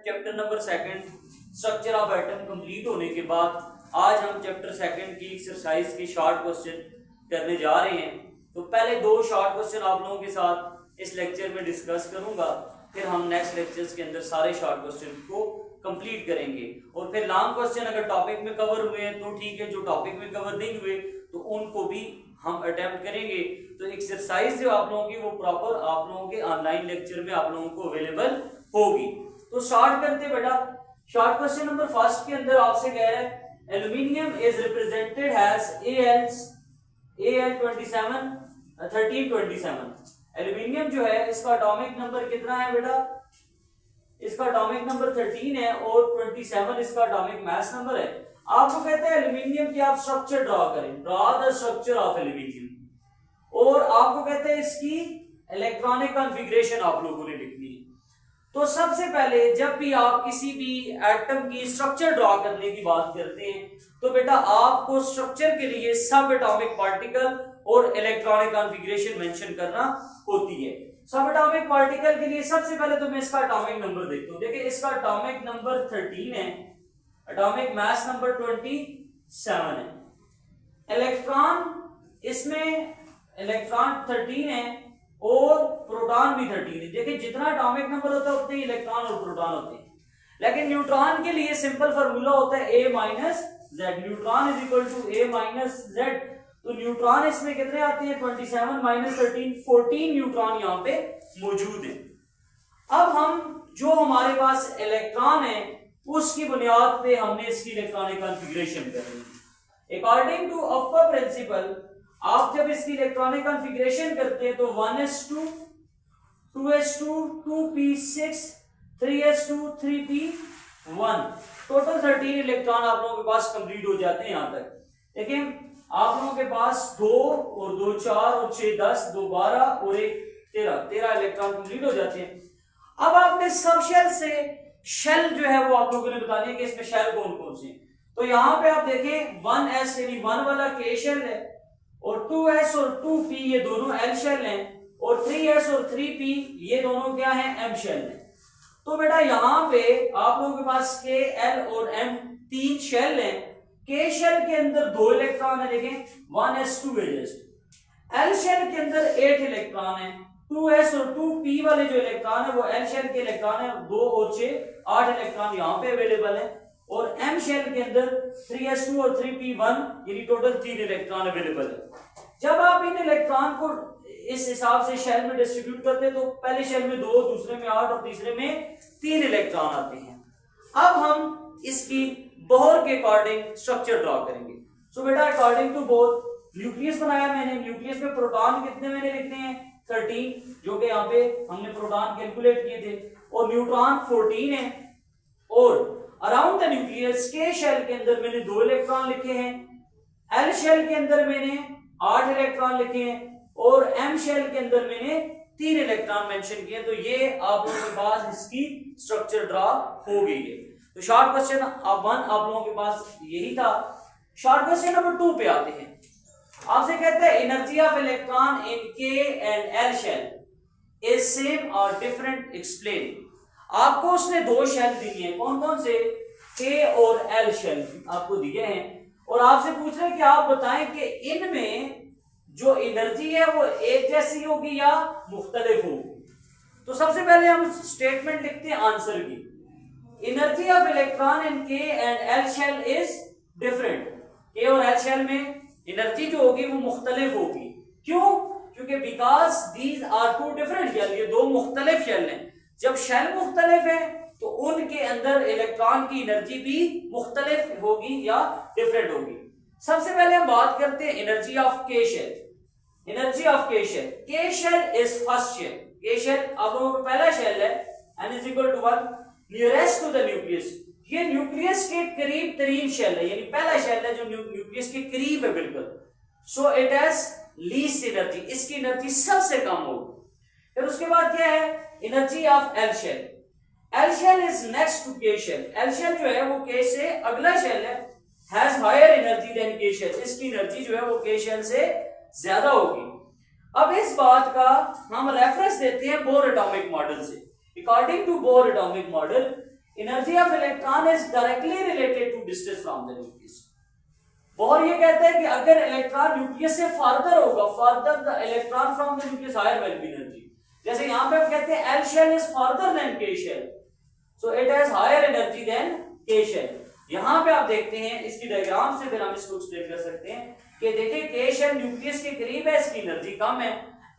Chapter number second structure of atom complete होने के बाद आज हम चैप्टर सेकंड की एक्सरसाइज के शॉर्ट क्वेश्चन करने जा रहे हैं। तो पहले दो शॉर्ट क्वेश्चन आप लोगों के साथ इस लेक्चर में डिस्कस करूंगा, फिर हम नेक्स्ट लेक्चर्स के अंदर सारे शॉर्ट क्वेश्चन को कंप्लीट करेंगे और फिर लॉन्ग क्वेश्चन अगर टॉपिक में कवर हुए हैं तो ठीक है, जो टॉपिक में कवर नहीं हुए तो उनको भी हम अटेम्प्ट करेंगे। तो एक्सरसाइज जो आप लोगों की वो प्रॉपर आप लोगों के ऑनलाइन लेक्चर में आप लोगों को अवेलेबल होगी। तो स्टार्ट करते बेटा। शॉर्ट क्वेश्चन नंबर फर्स्ट के अंदर आपसे कह रहा है aluminium is represented as Al27 1327। Aluminium जो है इसका एटॉमिक नंबर कितना है बेटा? इसका एटॉमिक नंबर 13 है और 27 इसका एटॉमिक मास नंबर है। आपको कहते हैं एल्यूमिनियम की आप स्ट्रक्चर ड्रॉ करें, draw the structure of aluminium, और आपको कहते हैं इसकी इलेक्ट्रॉनिक कॉन्फ़िगरेशन आप लोगों ने लिखनी है। तो सबसे पहले जब भी आप किसी भी एटम की स्ट्रक्चर ड्रॉ करने की बात करते हैं तो बेटा आपको स्ट्रक्चर के लिए सब एटॉमिक पार्टिकल और इलेक्ट्रॉनिक कॉन्फ़िगरेशन मेंशन करना होती है। सब एटॉमिक पार्टिकल के लिए सबसे पहले तो मैं इसका एटॉमिक नंबर देखता हूं। देखिए इसका एटॉमिक नंबर 13 है, एटॉमिक मास नंबर 27 है। इलेक्ट्रॉन इसमें इलेक्ट्रॉन 13 है और प्रोटॉन भी 13 है। देखिए जितना एटॉमिक नंबर होता है उतने ही इलेक्ट्रॉन और प्रोटॉन होते हैं। लेकिन न्यूट्रॉन के लिए सिंपल फार्मूला होता है A minus Z. Neutron is equal to A minus Z. तो न्यूट्रॉन इसमें कितने आते हैं? 27 माइनस 13, 14 न्यूट्रॉन यहाँ पे मौजूद है। अब हम जो हमारे पास इलेक्ट्रॉन है उसकी बुनियाद पे हमने इसकी इलेक्ट्रॉनिक कॉन्फ़िगरेशन करनी है। अकॉर्डिंग टू अपर प्रिंसिपल आप जब इसकी इलेक्ट्रॉनिक कॉन्फ़िगरेशन करते हैं तो 1s2 2s2 2p6 3s2 3p1 total 13 electron आप लोगों के पास कंप्लीट हो जाते हैं। यहां तक देखिए आप लोगों के पास 2 और 2 4 और 6 10 2 12 और 1 13 इलेक्ट्रॉन कंप्लीट हो जाते हैं। अब आपने सब शेल से शेल जो है वो आप लोगों ने बतानी है कि इसमें शेल कौन कौन से। तो यहां पे आप देखें 1s यानी 1 वाला K शेल है और 2s और 2p ये दोनों L शेल हैं और 3s और 3p ये दोनों क्या हैं? M शेल हैं। तो बेटा यहां पे आप लोगों के पास K, L और M तीन शेल हैं। K शेल के अंदर 2 इलेक्ट्रॉन है, देखें 1s2 है जस्ट। L शेल के अंदर 8 इलेक्ट्रॉन है। 2s और 2p वाले जो इलेक्ट्रॉन है वो L शेल के इलेक्ट्रॉन है, 2 और 6 8 इलेक्ट्रॉन यहाँ पे अवेलेबल है। और M शेल के अंदर 3s2 और 3p1 यानी टोटल 3 इलेक्ट्रॉन अवेलेबल है। जब आप इन इलेक्ट्रॉन को इस हिसाब से शेल में डिस्ट्रीब्यूट करते हैं तो पहले शेल में 2, दूसरे में 8 और तीसरे में 3 इलेक्ट्रॉन आते हैं। अब हम इसकी बोहर के अकॉर्डिंग स्ट्रक्चर ड्रॉ करेंगे। सो बेटा अकॉर्डिंग टू बोहर न्यूक्लियस बनाया मैंने। न्यूक्लियस में प्रोटॉन कितने मैंने लिखने हैं? 13, जो कि यहाँ पे हमने प्रोटॉन कैलकुलेट किए थे, और न्यूट्रॉन 14 है। और अराउंड द न्यूक्लियस के शेल के अंदर मैंने 2 इलेक्ट्रॉन लिखे हैं, एल शेल के अंदर मैंने 8 इलेक्ट्रॉन लिखे हैं और एम शेल के अंदर मैंने 3 इलेक्ट्रॉन मेंशन किए। तो ये आप लोगों के पास इसकी स्ट्रक्चर ड्रॉ हो गई है। तो शॉर्ट क्वेश्चन 1 आप लोगों के पास यही था। शॉर्ट क्वेश्चन नंबर 2 पे आते हैं। आपसे कहते हैं energy of electron in K and L shell is same और डिफरेंट, एक्सप्लेन। आपको उसने 2 शेल दिए हैं, कौन कौन से? के और एल शेल आपको दिए हैं और आपसे पूछ रहे हैं कि आप बताएं कि इनमें जो एनर्जी है वो एक जैसी होगी या मुख्तलिफ होगी। तो सबसे पहले हम स्टेटमेंट लिखते हैं आंसर की। Energy of electron in K and L shell is different. K और एल शेल में एनर्जी जो होगी वो मुख्तलिफ होगी। क्यों? क्योंकि because these are 2 different shell, ये 2 मुख्तलिफ शेल हैं। जब शेल मुख्तलिफ है तो उनके अंदर इलेक्ट्रॉन की एनर्जी भी मुख्तलिफ होगी या डिफरेंट होगी। सबसे पहले हम बात करते हैं energy of K shell. Energy of K shell, K shell is first shell. K shell अब वो पहला शेल है, n is equal to 1 nearest to the nucleus. ये न्यूक्लियस के करीब तरीन शेल है, यानी पहला शेल है जो न्यूक्लियस के करीब है बिल्कुल। So it has least energy, इसकी एनर्जी सबसे कम होगी। फिर उसके बाद क्या है? Energy of L shell. L shell is next to K shell. L shell जो है वो के से अगला शेल है, has higher energy than K shell. इसकी एनर्जी जो है वो के शेल से ज्यादा होगी। अब इस बात का हम रेफरेंस देते हैं बोर एटॉमिक मॉडल से। According to Bohr atomic model energy of electron is directly related to distance from the nucleus. Bohr ये कहता है कि अगर इलेक्ट्रॉन न्यूक्लियस से फर्दर होगा, further the electron from the nucleus higher will be energy. जैसे यहां पे हम कहते हैं L shell is further than K shell, so it has higher energy than K shell. यहां पे आप देखते हैं इसकी डायग्राम से फिर हम इसको एक्सप्लेन कर सकते हैं कि देखिए के शेल न्यूक्लियस के करीब है, इसकी एनर्जी कम है।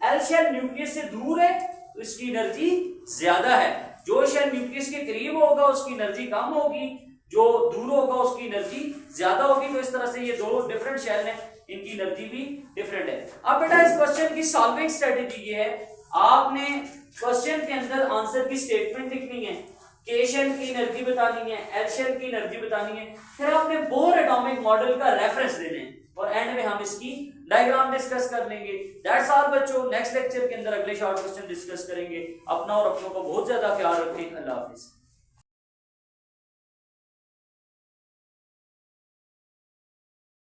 एल शेल न्यूक्लियस से दूर है तो इसकी एनर्जी ज्यादा है। जो शेल न्यूक्लियस के करीब होगा उसकी एनर्जी कम होगी, जो दूर होगा उसकी एनर्जी ज्यादा होगी। तो इस तरह से ये दो डिफरेंट शेल हैं, इनकी एनर्जी भी डिफरेंट है। अब बेटा इस क्वेश्चन की सॉल्विंग स्ट्रेटेजी ये है, आपने क्वेश्चन के अंदर आंसर की स्टेटमेंट लिखनी है, के शेल की एनर्जी बतानी है, एल शेल की एनर्जी बतानी है, फिर आपने बोर एटॉमिक मॉडल का रेफरेंस देना है और एंड में हम इसकी डायग्राम डिस्कस कर लेंगे। दैट्स ऑल बच्चों, नेक्स्ट लेक्चर के अंदर अगले शॉर्ट क्वेश्चन डिस्कस करेंगे। अपना और अपनों का बहुत ज्यादा ख्याल रखें। अल्लाह हाफिज।